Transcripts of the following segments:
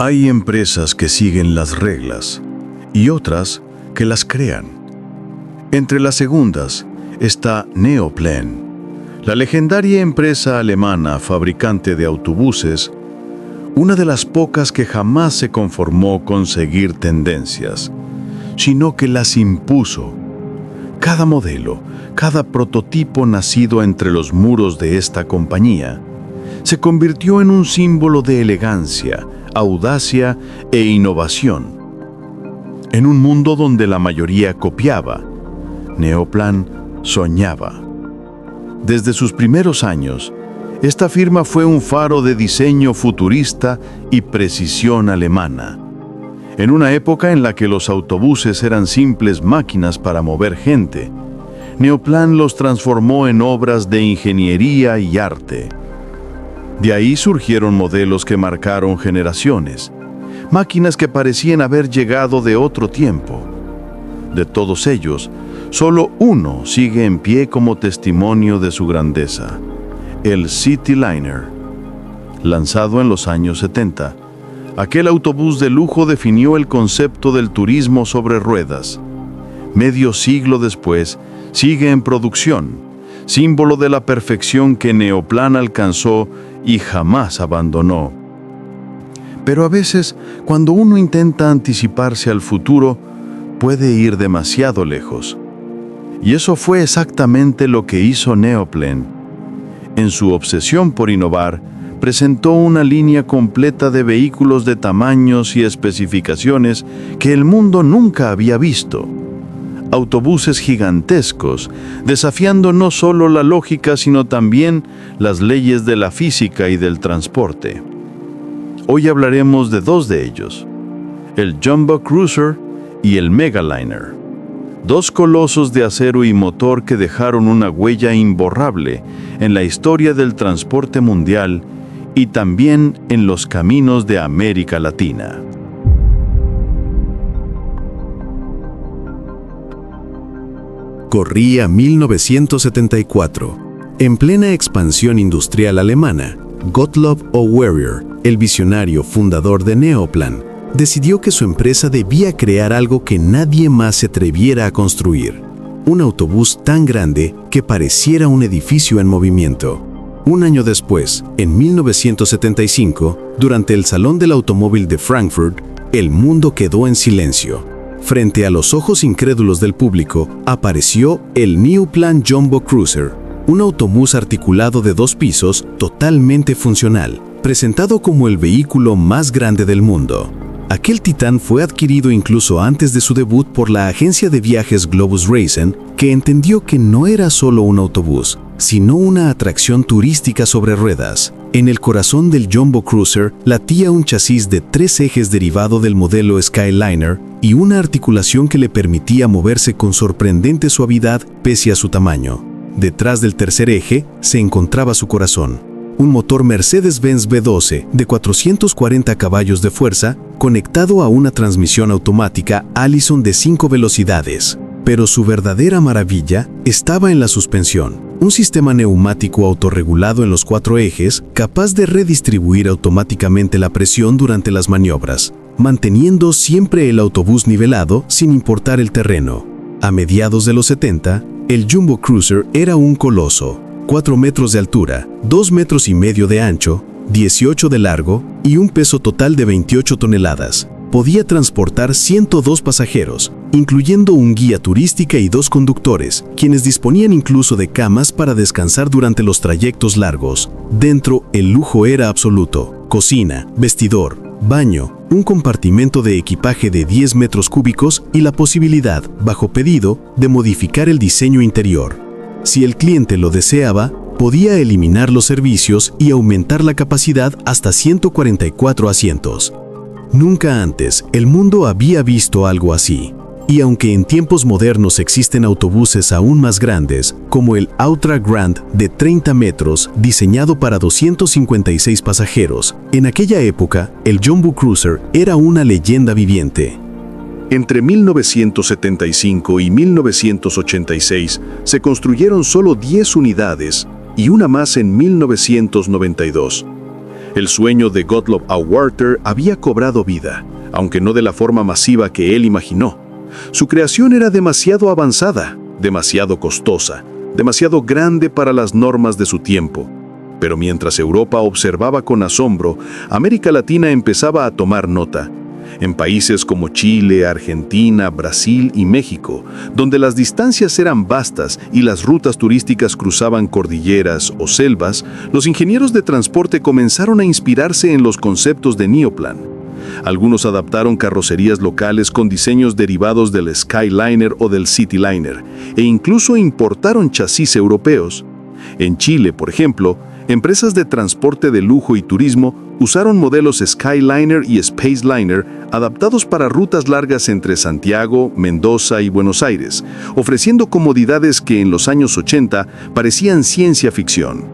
Hay empresas que siguen las reglas y otras que las crean. Entre las segundas está Neoplan, la legendaria empresa alemana fabricante de autobuses, una de las pocas que jamás se conformó con seguir tendencias, sino que las impuso. Cada modelo, cada prototipo nacido entre los muros de esta compañía, se convirtió en un símbolo de elegancia, audacia e innovación. En un mundo donde la mayoría copiaba, Neoplan soñaba. Desde sus primeros años, esta firma fue un faro de diseño futurista y precisión alemana. En una época en la que los autobuses eran simples máquinas para mover gente, Neoplan los transformó en obras de ingeniería y arte. De ahí surgieron modelos que marcaron generaciones, máquinas que parecían haber llegado de otro tiempo. De todos ellos, solo uno sigue en pie como testimonio de su grandeza: el Cityliner. Lanzado en los años 70, aquel autobús de lujo definió el concepto del turismo sobre ruedas. Medio siglo después, sigue en producción, símbolo de la perfección que Neoplan alcanzó y jamás abandonó. Pero a veces, cuando uno intenta anticiparse al futuro, puede ir demasiado lejos. Y eso fue exactamente lo que hizo Neoplan. En su obsesión por innovar, presentó una línea completa de vehículos de tamaños y especificaciones que el mundo nunca había visto. Autobuses gigantescos, desafiando no solo la lógica, sino también las leyes de la física y del transporte. Hoy hablaremos de dos de ellos: el Jumbo Cruiser y el Megaliner. Dos colosos de acero y motor que dejaron una huella imborrable en la historia del transporte mundial y también en los caminos de América Latina. Corría 1974. En plena expansión industrial alemana, Gottlob Aurier, el visionario fundador de Neoplan, decidió que su empresa debía crear algo que nadie más se atreviera a construir: un autobús tan grande que pareciera un edificio en movimiento. Un año después, en 1975, durante el Salón del Automóvil de Frankfurt, el mundo quedó en silencio. Frente a los ojos incrédulos del público, apareció el Neoplan Jumbo Cruiser, un autobús articulado de 2 pisos totalmente funcional, presentado como el vehículo más grande del mundo. Aquel titán fue adquirido incluso antes de su debut por la agencia de viajes Globus Reisen, que entendió que no era solo un autobús, sino una atracción turística sobre ruedas. En el corazón del Jumbo Cruiser latía un chasis de 3 ejes derivado del modelo Skyliner y una articulación que le permitía moverse con sorprendente suavidad pese a su tamaño. Detrás del tercer eje se encontraba su corazón: un motor Mercedes-Benz V12 de 440 caballos de fuerza conectado a una transmisión automática Allison de 5 velocidades. Pero su verdadera maravilla estaba en la suspensión: un sistema neumático autorregulado en los 4 ejes, capaz de redistribuir automáticamente la presión durante las maniobras, manteniendo siempre el autobús nivelado sin importar el terreno. A mediados de los 70, el Jumbo Cruiser era un coloso: 4 metros de altura, 2,5 metros de ancho, 18 de largo y un peso total de 28 toneladas. Podía transportar 102 pasajeros, incluyendo un guía turística y 2 conductores, quienes disponían incluso de camas para descansar durante los trayectos largos. Dentro, el lujo era absoluto: cocina, vestidor, baño, un compartimento de equipaje de 10 metros cúbicos y la posibilidad, bajo pedido, de modificar el diseño interior. Si el cliente lo deseaba, podía eliminar los servicios y aumentar la capacidad hasta 144 asientos. Nunca antes el mundo había visto algo así. Y aunque en tiempos modernos existen autobuses aún más grandes, como el Outra Grand de 30 metros, diseñado para 256 pasajeros, en aquella época el Jumbo Cruiser era una leyenda viviente. Entre 1975 y 1986 se construyeron solo 10 unidades y una más en 1992. El sueño de Gottlob Auwarter había cobrado vida, aunque no de la forma masiva que él imaginó. Su creación era demasiado avanzada, demasiado costosa, demasiado grande para las normas de su tiempo. Pero mientras Europa observaba con asombro, América Latina empezaba a tomar nota. En países como Chile, Argentina, Brasil y México, donde las distancias eran vastas y las rutas turísticas cruzaban cordilleras o selvas, los ingenieros de transporte comenzaron a inspirarse en los conceptos de Neoplan. Algunos adaptaron carrocerías locales con diseños derivados del Skyliner o del Cityliner, e incluso importaron chasis europeos. En Chile, por ejemplo, empresas de transporte de lujo y turismo usaron modelos Skyliner y Spaceliner adaptados para rutas largas entre Santiago, Mendoza y Buenos Aires, ofreciendo comodidades que en los años 80 parecían ciencia ficción.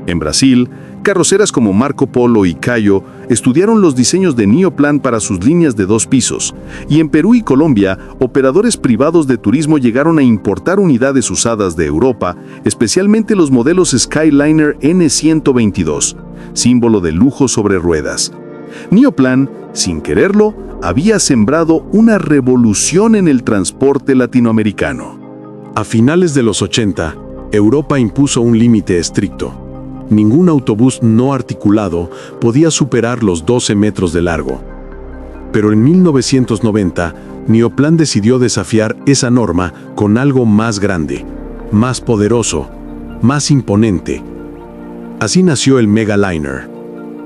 En Brasil, carroceras como Marco Polo y Cayo estudiaron los diseños de Neoplan para sus líneas de 2 pisos, y en Perú y Colombia, operadores privados de turismo llegaron a importar unidades usadas de Europa, especialmente los modelos Skyliner N122, símbolo de lujo sobre ruedas. Neoplan, sin quererlo, había sembrado una revolución en el transporte latinoamericano. A finales de los 80, Europa impuso un límite estricto. Ningún autobús no articulado podía superar los 12 metros de largo. Pero en 1990, Neoplan decidió desafiar esa norma con algo más grande, más poderoso, más imponente. Así nació el Megaliner,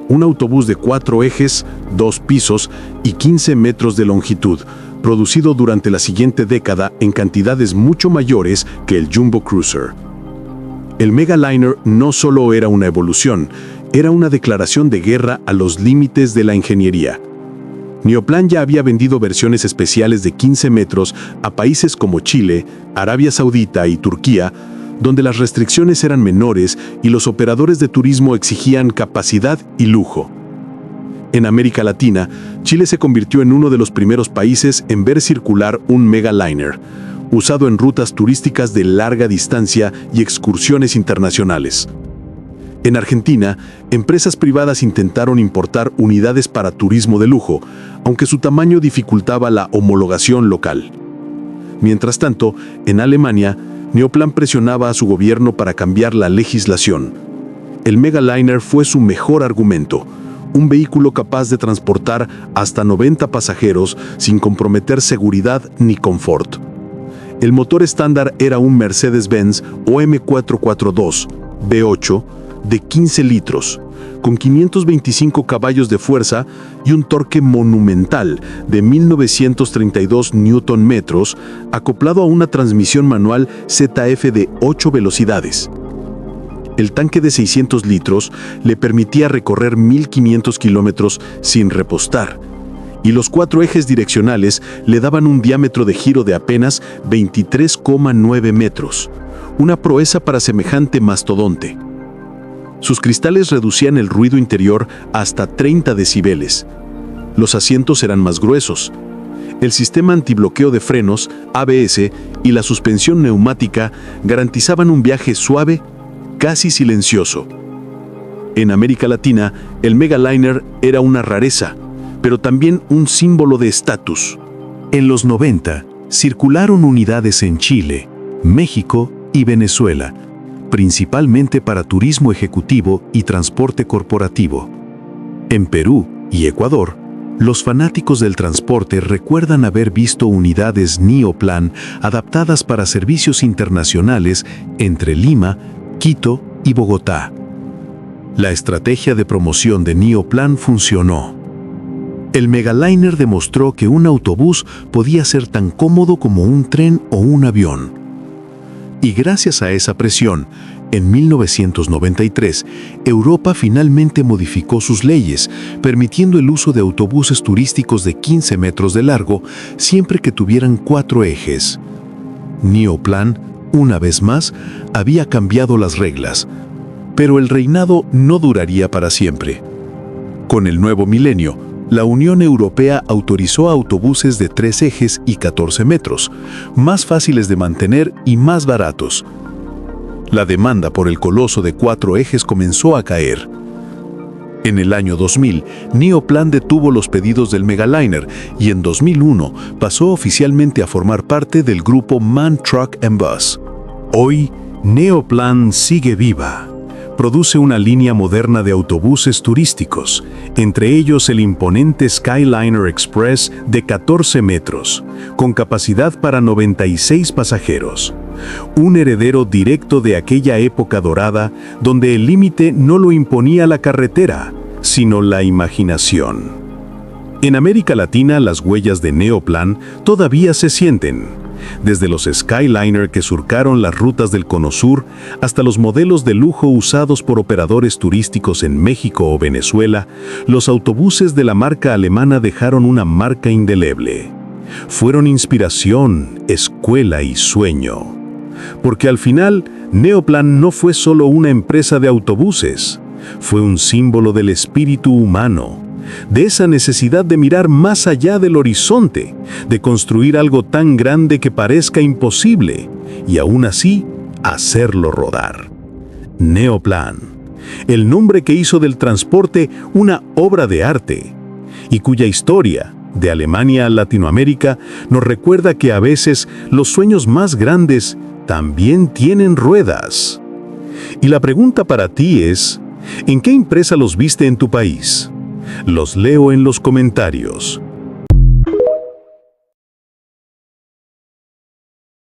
un autobús de 4 ejes, 2 pisos y 15 metros de longitud, producido durante la siguiente década en cantidades mucho mayores que el Jumbo Cruiser. El Megaliner no solo era una evolución, era una declaración de guerra a los límites de la ingeniería. Neoplan ya había vendido versiones especiales de 15 metros a países como Chile, Arabia Saudita y Turquía, donde las restricciones eran menores y los operadores de turismo exigían capacidad y lujo. En América Latina, Chile se convirtió en uno de los primeros países en ver circular un Megaliner, usado en rutas turísticas de larga distancia y excursiones internacionales. En Argentina, empresas privadas intentaron importar unidades para turismo de lujo, aunque su tamaño dificultaba la homologación local. Mientras tanto, en Alemania, Neoplan presionaba a su gobierno para cambiar la legislación. El Megaliner fue su mejor argumento, un vehículo capaz de transportar hasta 90 pasajeros sin comprometer seguridad ni confort. El motor estándar era un Mercedes-Benz OM442 V8 de 15 litros, con 525 caballos de fuerza y un torque monumental de 1932 Nm, acoplado a una transmisión manual ZF de 8 velocidades. El tanque de 600 litros le permitía recorrer 1.500 kilómetros sin repostar, y los 4 ejes direccionales le daban un diámetro de giro de apenas 23,9 metros, una proeza para semejante mastodonte. Sus cristales reducían el ruido interior hasta 30 decibeles. Los asientos eran más gruesos. El sistema antibloqueo de frenos, ABS, y la suspensión neumática garantizaban un viaje suave, casi silencioso. En América Latina, el Megaliner era una rareza, pero también un símbolo de estatus. En los 90, circularon unidades en Chile, México y Venezuela, principalmente para turismo ejecutivo y transporte corporativo. En Perú y Ecuador, los fanáticos del transporte recuerdan haber visto unidades Neoplan adaptadas para servicios internacionales entre Lima, Quito y Bogotá. La estrategia de promoción de Neoplan funcionó. El Megaliner demostró que un autobús podía ser tan cómodo como un tren o un avión. Y gracias a esa presión, en 1993, Europa finalmente modificó sus leyes, permitiendo el uso de autobuses turísticos de 15 metros de largo siempre que tuvieran 4 ejes. Neoplan, una vez más, había cambiado las reglas, pero el reinado no duraría para siempre. Con el nuevo milenio, la Unión Europea autorizó autobuses de 3 ejes y 14 metros, más fáciles de mantener y más baratos. La demanda por el coloso de 4 ejes comenzó a caer. En el año 2000, Neoplan detuvo los pedidos del Megaliner y en 2001 pasó oficialmente a formar parte del grupo MAN Truck & Bus. Hoy, Neoplan sigue viva. Produce una línea moderna de autobuses turísticos, entre ellos el imponente Skyliner Express de 14 metros, con capacidad para 96 pasajeros. Un heredero directo de aquella época dorada donde el límite no lo imponía la carretera, sino la imaginación. En América Latina las huellas de Neoplan todavía se sienten. Desde los Skyliner que surcaron las rutas del Cono Sur hasta los modelos de lujo usados por operadores turísticos en México o Venezuela, los autobuses de la marca alemana dejaron una marca indeleble. Fueron inspiración, escuela y sueño. Porque al final, Neoplan no fue solo una empresa de autobuses, fue un símbolo del espíritu humano, de esa necesidad de mirar más allá del horizonte, de construir algo tan grande que parezca imposible, y aún así, hacerlo rodar. Neoplan, el nombre que hizo del transporte una obra de arte, y cuya historia, de Alemania a Latinoamérica, nos recuerda que a veces los sueños más grandes también tienen ruedas. Y la pregunta para ti es, ¿en qué empresa los viste en tu país? Los leo en los comentarios.